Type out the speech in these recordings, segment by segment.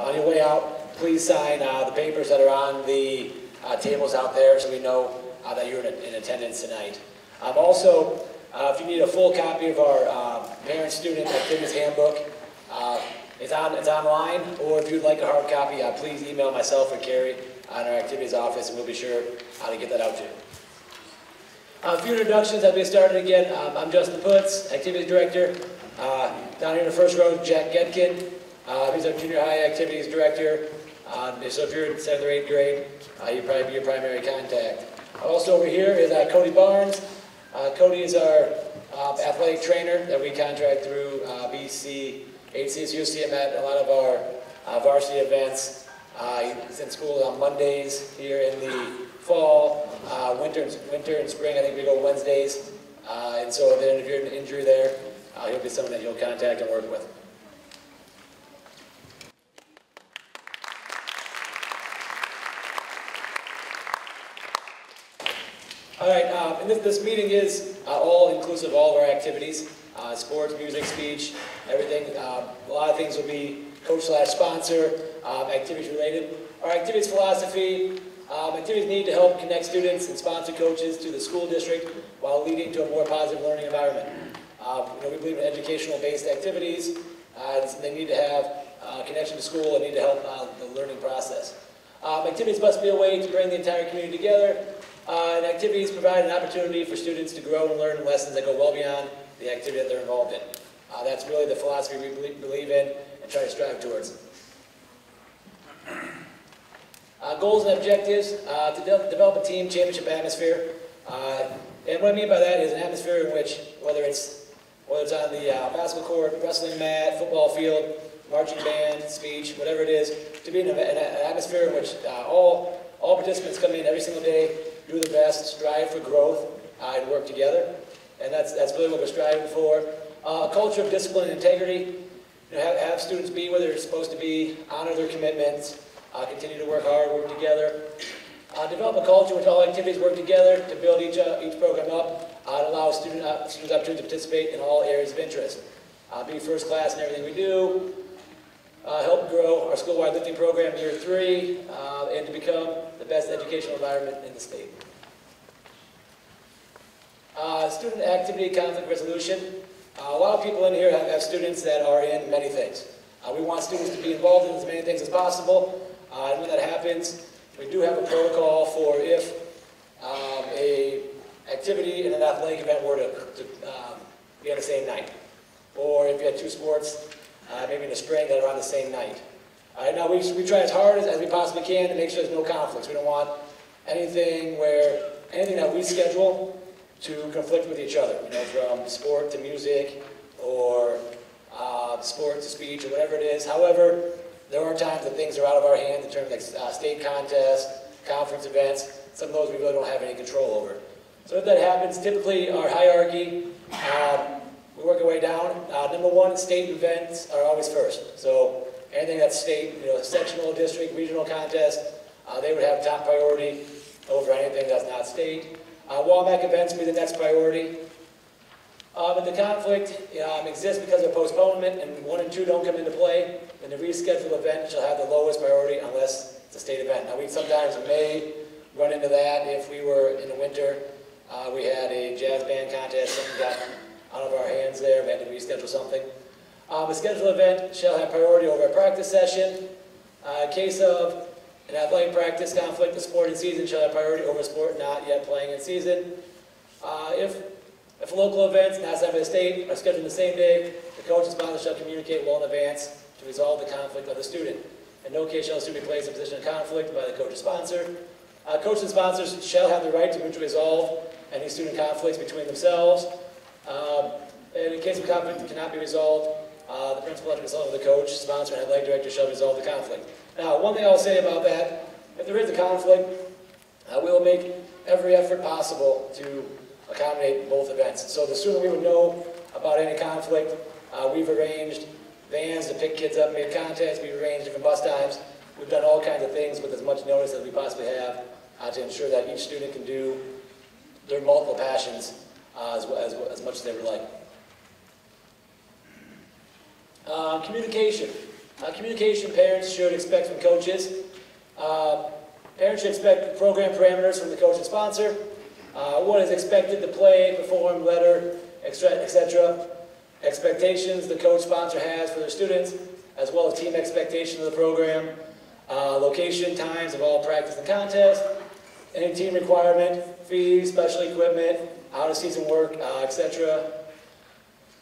On your way out, please sign the papers that are on the tables out there so we know that you're in attendance tonight. Also, if you need a full copy of our parent-student activities handbook, it's online, or if you'd like a hard copy, please email myself or Carrie on our activities office, and we'll be sure to get that out to you. A few introductions as we started again. I'm Justin Putz, Activities Director. Down here in the first row, Jack Getkin. He's our Junior High Activities Director. So if you're in 7th or 8th grade, he'd probably be your primary contact. Also over here is Cody Barnes. Cody is our athletic trainer that we contract through BC HC. So you'll see him at a lot of our varsity events. He's in school on Mondays here in the fall. Winter and spring, I think we go Wednesdays. And so then if you're in an injury there, he'll be someone that you'll contact and work with. All right, and this meeting is all inclusive of all of our activities, sports, music, speech, everything. A lot of things will be coach/sponsor, activities related. Our activities philosophy, activities need to help connect students and sponsor coaches to the school district while leading to a more positive learning environment. We believe in educational-based activities. They need to have connection to school and need to help the learning process. Activities must be a way to bring the entire community together. And activities provide an opportunity for students to grow and learn lessons that go well beyond the activity that they're involved in. That's really the philosophy we believe in and try to strive towards. Goals and objectives, to develop a team championship atmosphere. And what I mean by that is an atmosphere in which, whether it's on the basketball court, wrestling mat, football field, marching band, speech, whatever it is, to be in an atmosphere in which all participants come in every single day, do their best, strive for growth, and work together. And that's really what we're striving for. A culture of discipline and integrity. Have students be where they're supposed to be, honor their commitments, continue to work hard, work together. Develop a culture in which all activities work together to build each program up and allow students opportunity to participate in all areas of interest. Be first class in everything we do. Help grow our school-wide lifting program year 3, and to become the best educational environment in the state. Student activity conflict resolution. A lot of people in here have students that are in many things. We want students to be involved in as many things as possible, and when that happens, we do have a protocol for if a activity in an athletic event were to be on the same night, or if you had 2 sports maybe in the spring that are on the same night. Now we try as hard as we possibly can to make sure there's no conflicts. We don't want anything that we schedule to conflict with each other, from sport to music or sport to speech or whatever it is. However, there are times that things are out of our hands in terms of state contests, conference events. Some of those we really don't have any control over. So if that happens, typically our hierarchy, we work our way down. Number 1, state events are always first. So anything that's state, sectional, district, regional contest, they would have top priority over anything that's not state. WAMAC events would be the next priority. If the conflict exists because of postponement and 1 and 2 don't come into play, then the rescheduled event shall have the lowest priority unless it's a state event. Now we sometimes may run into that if we were in the winter. We had a jazz band contest, something got out of our hands there, we had to reschedule something. A scheduled event shall have priority over a practice session. In case of an athletic practice conflict, the sport in season shall have priority over a sport not yet playing in season. If local events not signed by the state are scheduled the same day, the coach and sponsor shall communicate well in advance to resolve the conflict of the student. In no case shall the student be placed in a position of conflict by the coach and sponsor. Coaches and sponsors shall have the right to mutually resolve any student conflicts between themselves. And in case of conflict that cannot be resolved, the principal, under consult with the coach, sponsor, and athletic director shall resolve the conflict. Now, one thing I'll say about that, if there is a conflict, we will make every effort possible to accommodate both events. So the sooner we would know about any conflict, we've arranged vans to pick kids up mid-contest, we've arranged different bus times. We've done all kinds of things with as much notice as we possibly have to ensure that each student can do their multiple passions as much as they would like. Communication. Communication parents should expect from coaches. Parents should expect program parameters from the coach and sponsor. What is expected to play, perform, letter, etc. Expectations the coach sponsor has for their students, as well as team expectation of the program. Location, times of all practice and contest. Any team requirement, fees, special equipment, out-of-season work, etc.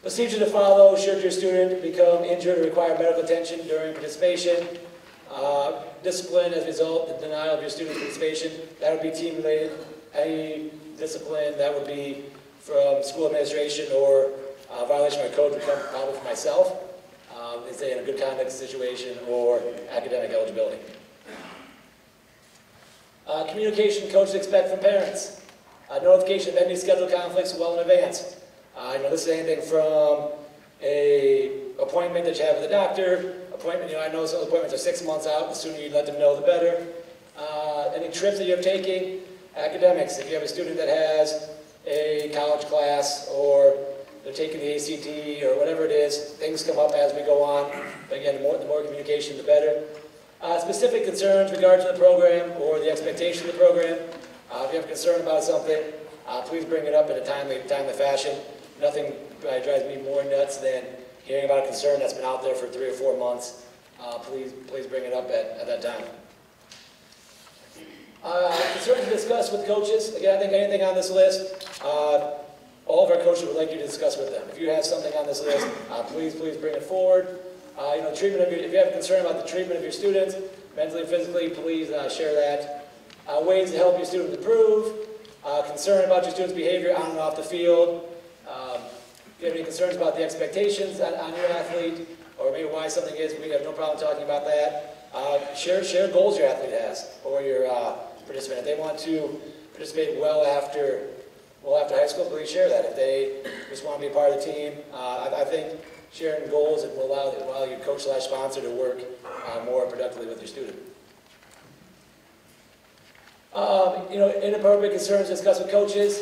Procedure to follow should your student become injured or require medical attention during participation. Discipline as a result of the denial of your student's participation. That would be team-related. Any discipline that would be from school administration or violation of code would come probably from myself. Let's say in a good conduct situation or academic eligibility. Communication coaches expect from parents. Notification of any scheduled conflicts well in advance. This is anything from a appointment that you have with the doctor, appointment, I know some appointments are 6 months out, the sooner you let them know the better. Any trips that you're taking, academics, if you have a student that has a college class or they're taking the ACT or whatever it is, things come up as we go on. But again, the more communication, the better. Specific concerns regarding the program or the expectation of the program. If you have a concern about something, please bring it up in a timely fashion. Nothing drives me more nuts than hearing about a concern that's been out there for 3 or 4 months. Please bring it up at that time. Concerns to discuss with coaches. Again, I think anything on this list, all of our coaches would like you to discuss with them. If you have something on this list, please bring it forward. If you have a concern about the treatment of your students, mentally and physically, please share that. Ways to help your students improve. Concern about your students' behavior on and off the field. If you have any concerns about the expectations on your athlete, or maybe why something is, we have no problem talking about that. Share goals your athlete has, or your participant. If they want to participate well after high school, please share that. If they just want to be a part of the team, I think sharing goals will allow your coach/sponsor to work more productively with your student. Inappropriate concerns discussed with coaches.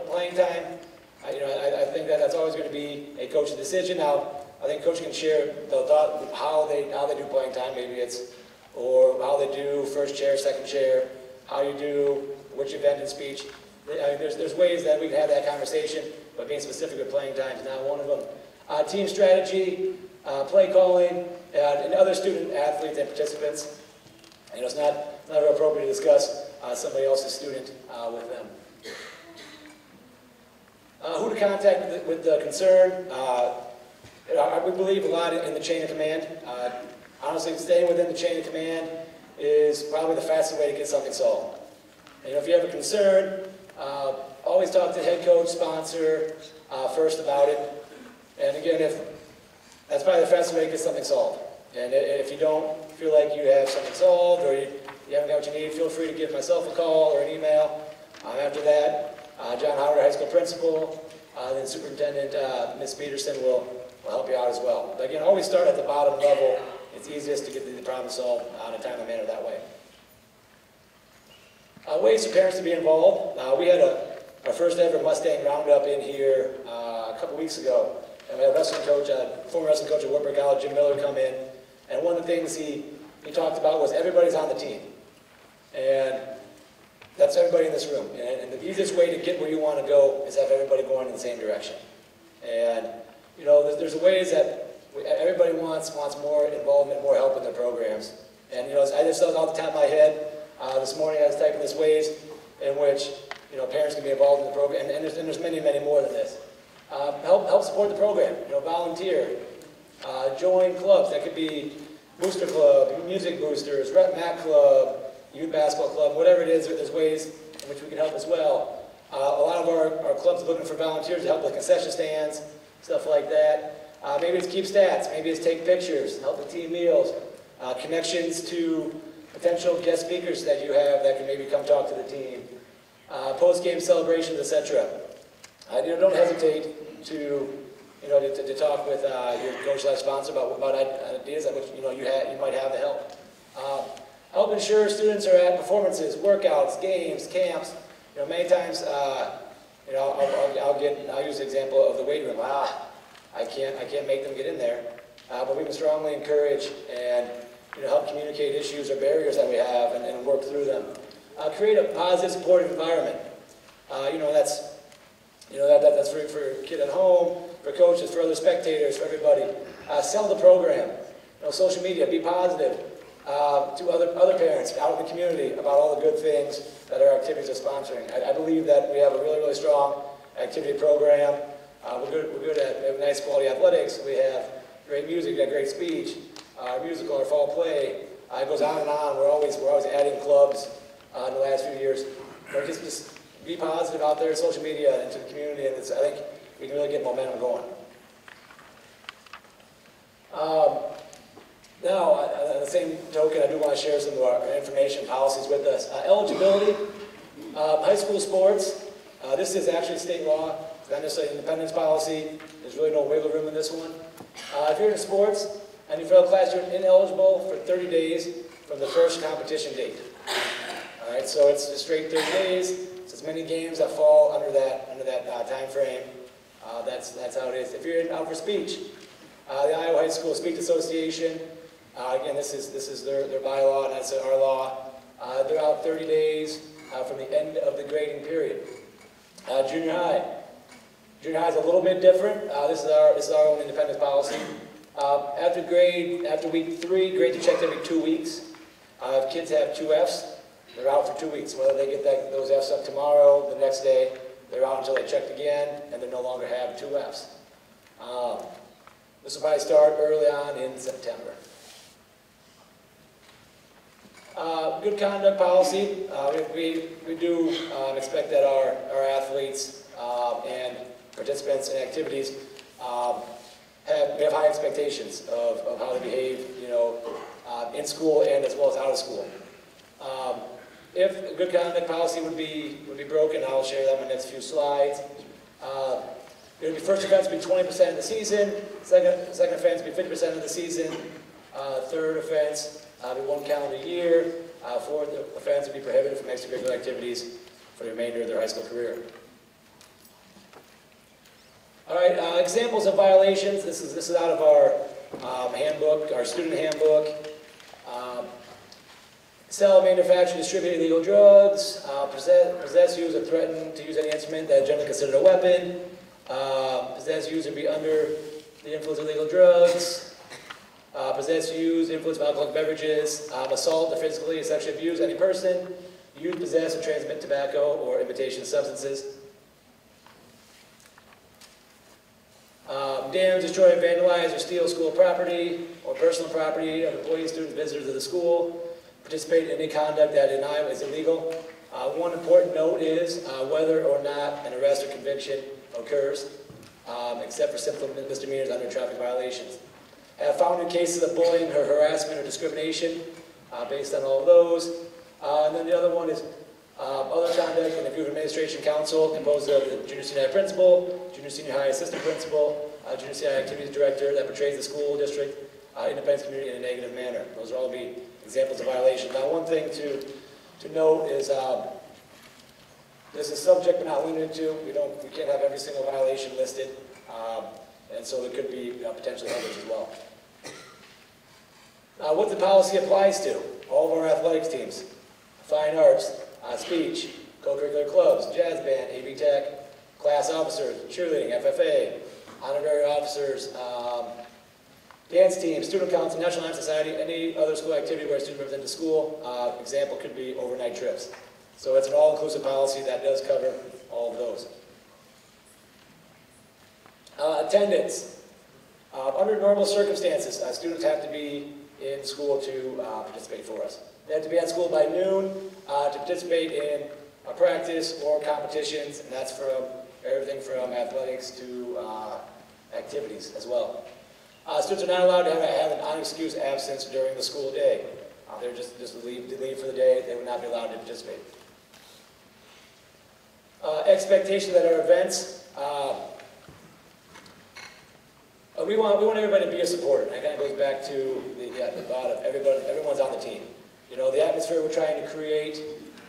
Playing time. I think that's always going to be a coach's decision. Now, I think coach can share how they do playing time. Maybe it's or how they do first chair, second chair, how you do which event and speech. There's ways that we can have that conversation, but being specific with playing time is not one of them. Team strategy, play calling, and other student athletes and participants. It's not real appropriate to discuss somebody else's student with them. Who to contact with the concern. We believe a lot in the chain of command. Honestly, staying within the chain of command is probably the fastest way to get something solved. If you have a concern, always talk to the head coach, sponsor first about it. And again, that's probably the fastest way to get something solved. And if you don't feel like you have something solved or you haven't got what you need, feel free to give myself a call or an email. After that, John Howard, high school principal, then Superintendent Ms. Peterson will help you out as well. But again, always start at the bottom level. It's easiest to get the problem solved in a timely manner that way. Ways for parents to be involved. We had our first ever Mustang Roundup in here a couple weeks ago. And we had a wrestling coach, former wrestling coach at Wartburg College, Jim Miller, come in. And one of the things he talked about was everybody's on the team. And that's everybody in this room. And the easiest way to get where you want to go is have everybody going in the same direction. And, there's ways that everybody wants more involvement, more help in their programs. And, I just thought off the top of my head, this morning I was typing this ways in which, parents can be involved in the program. And there's many, many more than this. Help support the program, volunteer, join clubs. That could be Booster Club, Music Boosters, Rep Mac Club, Youth Basketball Club, whatever it is, there's ways in which we can help as well. A lot of our clubs are looking for volunteers to help with concession stands, stuff like that. Maybe it's keep stats, maybe it's take pictures, help with team meals, connections to potential guest speakers that you have that can maybe come talk to the team, post-game celebrations, etc. Don't hesitate to talk with your coach/sponsor about ideas that you might have to help. Help ensure students are at performances, workouts, games, camps. Many times, I'll use the example of the weight room. I can't make them get in there. but we can strongly encourage and help communicate issues or barriers that we have and work through them. Create a positive, supportive environment. That's for a kid at home, for coaches, for other spectators, for everybody. Sell the program. Social media, be positive to other parents out in the community about all the good things that our activities are sponsoring. I believe that we have a really, really strong activity program. We're good at, we have nice quality athletics. We have great music, we have great speech, our musical, our fall play. It goes on and on. We're always adding clubs in the last few years. But just be positive out there in social media and to the community, and I think we can really get momentum going. Now, on the same token, I do want to share some of our information policies with us. Eligibility, high school sports. This is actually state law. It's not necessarily an independence policy. There's really no wiggle room in this one. If you're in sports and you fail class, you're ineligible for 30 days from the first competition date. All right, so it's a straight 30 days. It's as many games that fall under that time frame. That's how it is. If you're out for speech, the Iowa High School Speech Association. Again, this is their bylaw, and that's our law. They're out 30 days from the end of the grading period. Junior high. Junior high is a little bit different. This is our own independence policy. After week 3, grades are checked every 2 weeks. If kids have 2 Fs, they're out for 2 weeks. Whether they get those Fs up tomorrow, the next day, they're out until they checked again, and they no longer have 2 Fs. This will probably start early on in September. Good conduct policy. We do expect that our athletes and participants in activities we have high expectations of how they behave, in school and as well as out of school. If a good conduct policy would be broken, I'll share that in the next few slides. It would be first offense would be 20% of the season. Second offense would be 50% of the season. Third offense would be 1 calendar year. Fourth offense would be prohibited from extracurricular activities for the remainder of their high school career. All right, examples of violations. This is out of our handbook, our student handbook. Sell, manufacture, distribute illegal drugs. Possess, use, or threaten to use any instrument that is generally considered a weapon. Possess, use, or be under the influence of illegal drugs. Possess, use, influence of alcoholic beverages. Assault or physically or sexually abuse any person. Use, possess, or transmit tobacco or imitation substances. Damage, destroy, vandalize, or steal school property or personal property of employees, students, visitors of the school. Participate in any conduct that in Iowa is illegal. One important note is whether or not an arrest or conviction occurs, except for simple misdemeanors under traffic violations. Have found in cases of bullying or harassment or discrimination based on all of those. And then the other one is other conduct, and if you have an administration council composed of the junior senior high principal, junior senior high assistant principal, junior senior high activities director that portrays the school district, independence community in a negative manner. Those will all be examples of violation. Now, one thing to note is this is subject but not limited to. We can't have every single violation listed, and so there could be potentially others as well. What the policy applies to: all of our athletics teams, fine arts, speech, co-curricular clubs, jazz band, AV Tech, class officers, cheerleading, FFA, honorary officers, dance team, student council, National Honor Society, any other school activity where a student represents the school. Example could be overnight trips. So it's an all-inclusive policy that does cover all of those. Attendance. Under normal circumstances, students have to be in school to participate for us. They have to be at school by noon to participate in a practice or competitions, and that's from everything from athletics to activities as well. Students are not allowed to have an unexcused absence during the school day. They're just leave for the day. They would not be allowed to participate. Expectation that our events, we want everybody to be a supporter. And that kind of goes back to the thought of everyone's on the team. The atmosphere we're trying to create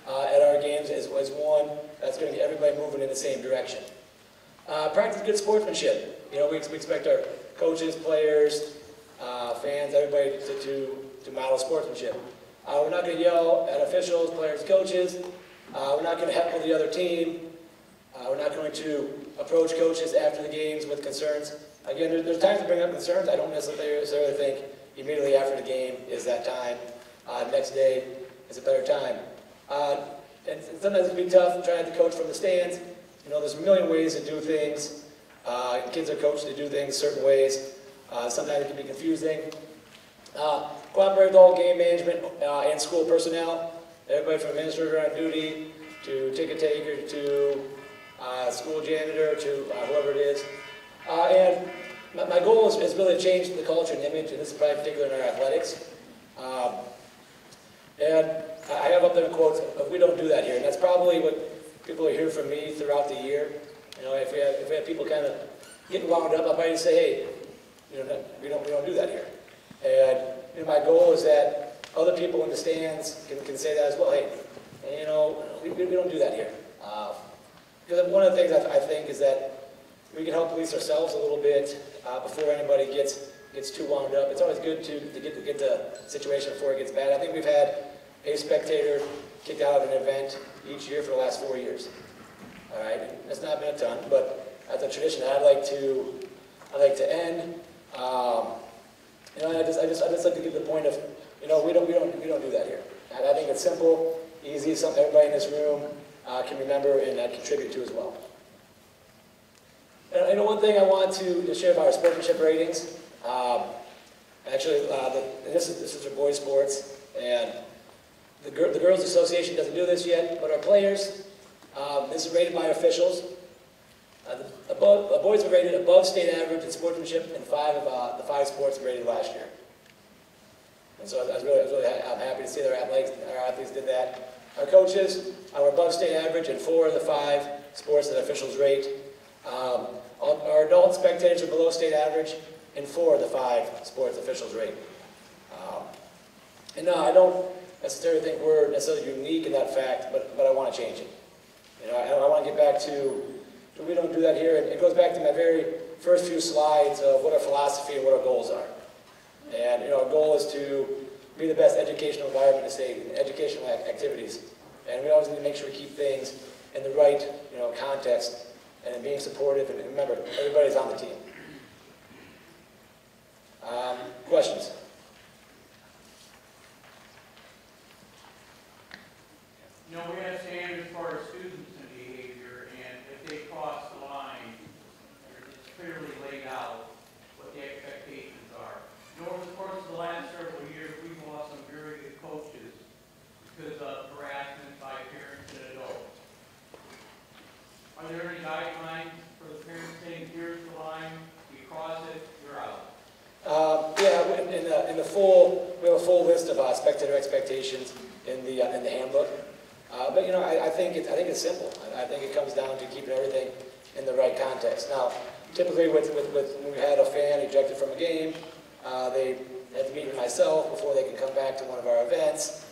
at our games is one that's going to get everybody moving in the same direction. Practice good sportsmanship. We expect our coaches, players, fans, everybody to model sportsmanship. We're not going to yell at officials, players, coaches. We're not going to heckle the other team. We're not going to approach coaches after the games with concerns. Again, there's times to bring up concerns. I don't necessarily think immediately after the game is that time. Next day is a better time. And sometimes it can be tough trying to coach from the stands. You know, there's a million ways to do things. Kids are coached to do things certain ways. Sometimes it can be confusing. Cooperate with all game management and school personnel. Everybody from administrator on duty to ticket taker to school janitor to whoever it is. And my goal is really to change the culture and image, and this is probably particular in our athletics. And I have up there in quotes, "If we don't do that here," and that's probably what people hear from me throughout the year. You know, if we have people kind of getting wound up, I'll probably say, "Hey, you know, we don't do that here." And you know, my goal is that other people in the stands can say that as well. Hey, you know, we don't do that here. Because one of the things I think is that we can help police ourselves a little bit before anybody gets too wound up. It's always good to get the situation before it gets bad. I think we've had a spectator kicked out of an event each year for the last 4 years. All right, it's not been a ton, but that's a tradition that I'd like to end. You know, I just like to give the point of, you know, we don't do that here. And I think it's simple, easy, something everybody in this room can remember and contribute to as well. And you know, one thing I want to share about our sportsmanship ratings. Actually, this is for boys sports, and the Girls Association doesn't do this yet, but our players, this is rated by officials. The boys were rated above state average in sportsmanship in 5 of the 5 sports rated last year. And so I'm happy to see that our athletes did that. Our coaches were above state average in 4 of the 5 sports that officials rate. Our adult spectators are below state average in 4 of the 5 sports officials rate. And no, I don't necessarily think we're necessarily unique in that fact, but I want to change it. You know, I want to get back to we don't do that here. And it goes back to my very first few slides of what our philosophy and what our goals are. And you know, our goal is to be the best educational environment to stay in educational activities. And we always need to make sure we keep things in the right, you know, context and being supportive. And remember, everybody's on the team. Questions? You know, we have standards for our students and behavior, and if they cross the line, it's clearly laid out what the expectations are. You know, over the course of the last several years, we've lost some very good coaches because of harassment by parents and adults. Are there any guidelines for the parents saying, here's the line, you cross it, you're out? Yeah, in the full, we have a full list of spectator expectations in the handbook. But you know, I think it's simple. I think it comes down to keeping everything in the right context. Now, typically, when we had a fan ejected from a game, they had to meet with myself before they could come back to one of our events.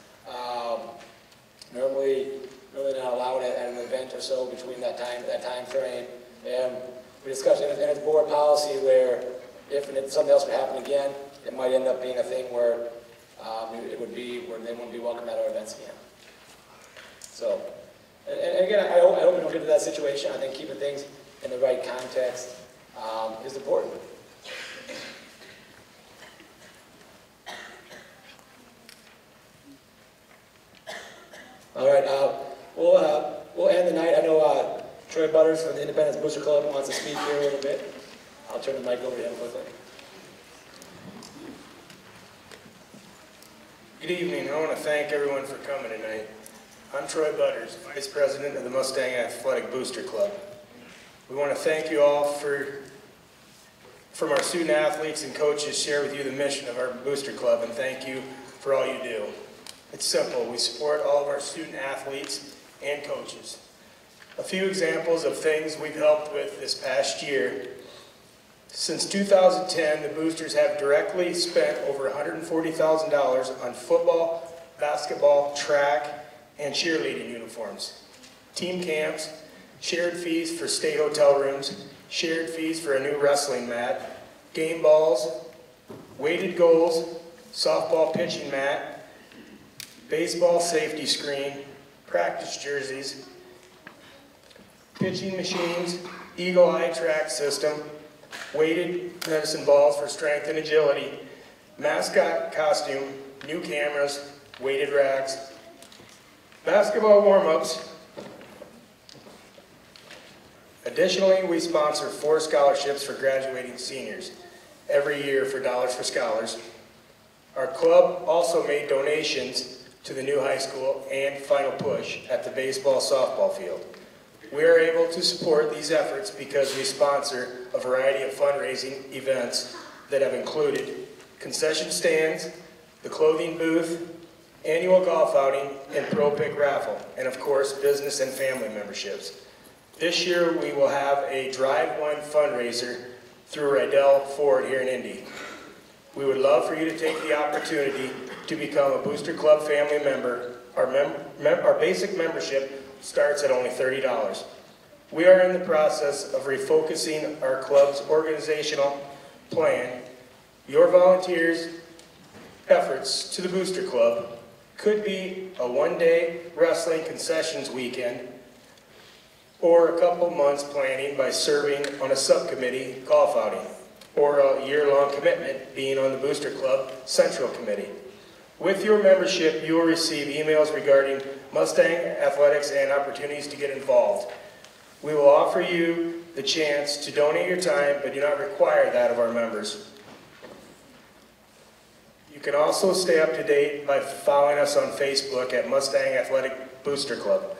Normally not allowed at an event or so between that time frame. And we discussed it, and it's board policy where if something else would happen again, it might end up being a thing where it would be where they wouldn't be welcome at our events again. So, and again, I hope we don't get to that situation. I think keeping things in the right context is important. All right, we'll end the night. I know Troy Butters from the Independence Booster Club wants to speak here a little bit. I'll turn the mic over to him quickly. Good evening. I want to thank everyone for coming tonight. I'm Troy Butters, Vice President of the Mustang Athletic Booster Club. We want to thank you all from our student athletes and coaches, share with you the mission of our booster club, and thank you for all you do. It's simple. We support all of our student athletes and coaches. A few examples of things we've helped with this past year. Since 2010, the boosters have directly spent over $140,000 on football, basketball, track, and cheerleading uniforms, team camps, shared fees for state hotel rooms, shared fees for a new wrestling mat, game balls, weighted goals, softball pitching mat, baseball safety screen, practice jerseys, pitching machines, eagle eye track system, weighted medicine balls for strength and agility, mascot costume, new cameras, weighted racks, basketball warm-ups. Additionally, we sponsor 4 scholarships for graduating seniors every year for Dollars for Scholars. Our club also made donations to the new high school and Final Push at the baseball softball field. We are able to support these efforts because we sponsor a variety of fundraising events that have included concession stands, the clothing booth, annual golf outing, and Pro Pick raffle, and of course, business and family memberships. This year, we will have a Drive One fundraiser through Rydell Ford here in Indy. We would love for you to take the opportunity to become a Booster Club family member. Our basic membership starts at only $30. We are in the process of refocusing our club's organizational plan. Your volunteers' efforts to the Booster Club could be a one-day wrestling concessions weekend or a couple months planning by serving on a subcommittee golf outing, or a year-long commitment being on the Booster Club Central Committee. With your membership, you will receive emails regarding Mustang athletics and opportunities to get involved. We will offer you the chance to donate your time, but do not require that of our members. You can also stay up to date by following us on Facebook at Mustang Athletic Booster Club.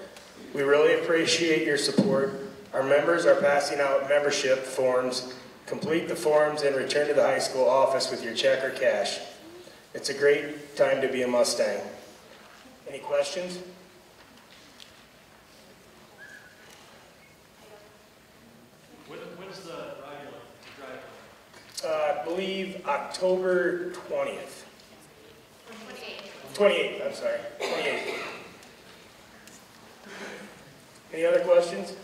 We really appreciate your support. Our members are passing out membership forms. Complete the forms and return to the high school office with your check or cash. It's a great time to be a Mustang. Any questions? When's the drive? I believe October 20th. 28th, I'm sorry. 28th. Any other questions?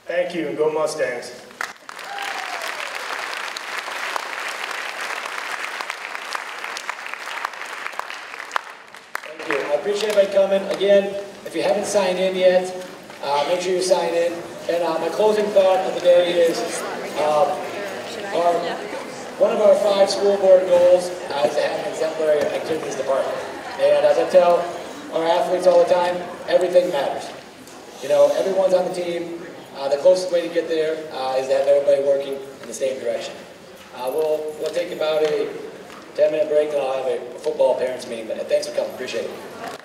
Thank you, and go Mustangs. Thank you. I appreciate everybody coming. Again, if you haven't signed in yet, make sure you sign in. And my closing thought of the day is one of our 5 school board goals is to have an exemplary activities department. And as I tell our athletes all the time, everything matters. You know, everyone's on the team. The closest way to get there is to have everybody working in the same direction. We'll take about a 10-minute break, and I'll have a football parents meeting. But thanks for coming. Appreciate it.